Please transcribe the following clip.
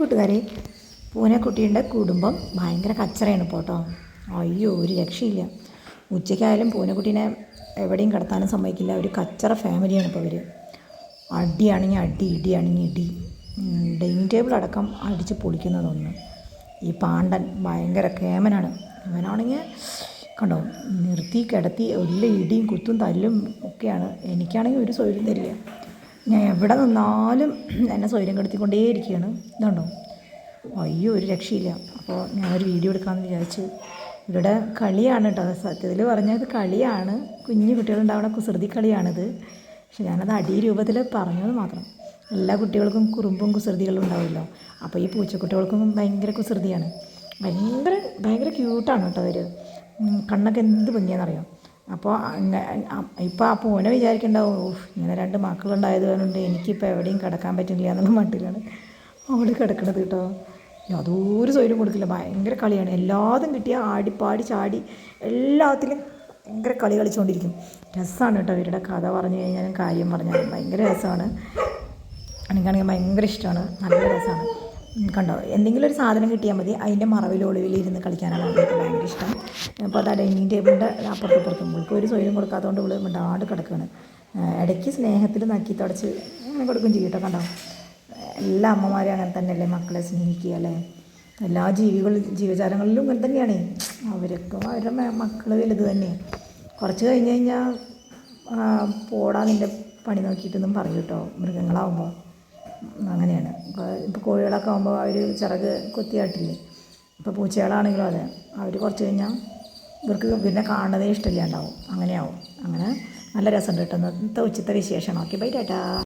കൂട്ടുകാരെ, പൂനെക്കുട്ടീൻ്റെ കുടുംബം ഭയങ്കര കച്ചറയാണ് ഇപ്പോൾ കേട്ടോ. അയ്യോ, ഒരു രക്ഷയില്ല. ഉച്ചയ്ക്കായാലും പൂനെക്കുട്ടീനെ എവിടെയും കിടത്താനും സമ്മതിക്കില്ല. ഒരു കച്ചറ ഫാമിലിയാണ് ഇപ്പോൾ ഇവർ. അടിയാണെങ്കിൽ അടി, ഇടിയാണെങ്കിൽ ഇടി. ഡൈനിങ് ടേബിൾ അടക്കം അടിച്ച് പൊളിക്കുന്നതൊന്ന്. ഈ പാണ്ടൻ ഭയങ്കര കേമനാണ്. ഇവനാണെങ്കിൽ കണ്ടോ, നിർത്തി കിടത്തി എല്ലാ ഇടിയും കുത്തും തല്ലും ഒക്കെയാണ്. എനിക്കാണെങ്കിൽ ഒരു സ്വൈര്യം തരില്ല. ഞാൻ എവിടെ നിന്നാലും എന്നെ സ്വൈര്യം കെടുത്തിക്കൊണ്ടേയിരിക്കുകയാണ്. ഇതുണ്ടോ, അയ്യോ, ഒരു രക്ഷയില്ല. അപ്പോൾ ഞാനൊരു വീഡിയോ എടുക്കാമെന്ന് വിചാരിച്ചു. ഇവരുടെ കളിയാണ് കേട്ടോ. സത്യത്തിൽ പറഞ്ഞാൽ ഇത് കളിയാണ്, കുഞ്ഞു കുട്ടികളുണ്ടാവുന്ന കുസൃതി കളിയാണിത്. പക്ഷെ ഞാനത് അടി രൂപത്തിൽ പറഞ്ഞത് മാത്രം. എല്ലാ കുട്ടികൾക്കും കുറുമ്പും കുസൃതികളും ഉണ്ടാവുമല്ലോ. അപ്പോൾ ഈ പൂച്ചക്കുട്ടികൾക്കും ഭയങ്കര കുസൃതിയാണ്. ഭയങ്കര ഭയങ്കര ക്യൂട്ടാണ് കേട്ടോ അവർ. കണ്ണൊക്കെ എന്ത് ഭംഗിയാണെന്നറിയാം. അപ്പോൾ ഇപ്പോൾ ആ പൂനെ വിചാരിക്കണ്ടാവും, ഇങ്ങനെ 2 മക്കളുണ്ടായത് കൊണ്ട് എനിക്കിപ്പോൾ എവിടെയും കിടക്കാൻ പറ്റില്ല എന്നുള്ള മട്ടിലാണ് അവൾ കിടക്കണത് കേട്ടോ. യാതൊരു സ്വൈര്യം കൊടുക്കില്ല. ഭയങ്കര കളിയാണ്. എല്ലാതും കിട്ടിയാൽ ആടിപ്പാടി ചാടി എല്ലാത്തിലും ഭയങ്കര കളി കളിച്ചുകൊണ്ടിരിക്കും. രസമാണ് കേട്ടോ ഇവരുടെ കഥ പറഞ്ഞു കഴിഞ്ഞാലും കാര്യം പറഞ്ഞാലും ഭയങ്കര രസമാണ്. എനിക്കാണെങ്കിൽ ഭയങ്കര ഇഷ്ടമാണ്. നല്ല രസമാണ്. കണ്ടോ, എന്തെങ്കിലും ഒരു സാധനം കിട്ടിയാൽ മതി അതിൻ്റെ മറവിലൊളിവിലിരുന്ന് കളിക്കാനാണ് അവൾക്ക് ഭയങ്കര ഇഷ്ടം. അപ്പോൾ അത് ഡൈനിങ് ടേബിളിൻ്റെ അപ്പുറത്തും ഇവൾക്ക് ഒരു സ്വൈര്യം കൊടുക്കാത്തതുകൊണ്ട് ഇവൾ മിണ്ടാണ്ട് കിടക്കുകയാണ്. ഇടയ്ക്ക് സ്നേഹത്തിൽ നക്കി തുടച്ച് അങ്ങനെ കൊടുക്കും ചെയ്യും കേട്ടോ. കണ്ടോ, എല്ലാ അമ്മമാരും അങ്ങനെ തന്നെയല്ലേ മക്കളെ സ്നേഹിക്കുക അല്ലേ. എല്ലാ ജീവജാലങ്ങളിലും ഇങ്ങനെ തന്നെയാണ്. അവരൊക്കെ അവരുടെ മക്കൾ വലുത് തന്നെയാണ്. കുറച്ച് കഴിഞ്ഞ് കഴിഞ്ഞാൽ പോടാ നിൻ്റെ പണി നോക്കിയിട്ടൊന്നും പറയും കേട്ടോ. മൃഗങ്ങളാവുമ്പോൾ അങ്ങനെയാണ്. ഇപ്പോൾ കോഴികളൊക്കെ ആകുമ്പോൾ അവർ ചിറക് കൊത്തിയാട്ടില്ലേ. ഇപ്പോൾ പൂച്ചകളാണെങ്കിലും അതെ, അവർ കുറച്ച് കഴിഞ്ഞാൽ ഇവർക്ക് പിന്നെ കാണുന്നതേ ഇഷ്ടമില്ലാണ്ടാവും. അങ്ങനെയാവും. അങ്ങനെ നല്ല രസമുണ്ട് കേട്ടോ. ഇന്നത്തെ ഉച്ചത്തെ വിശേഷം. Okay, bye Tata.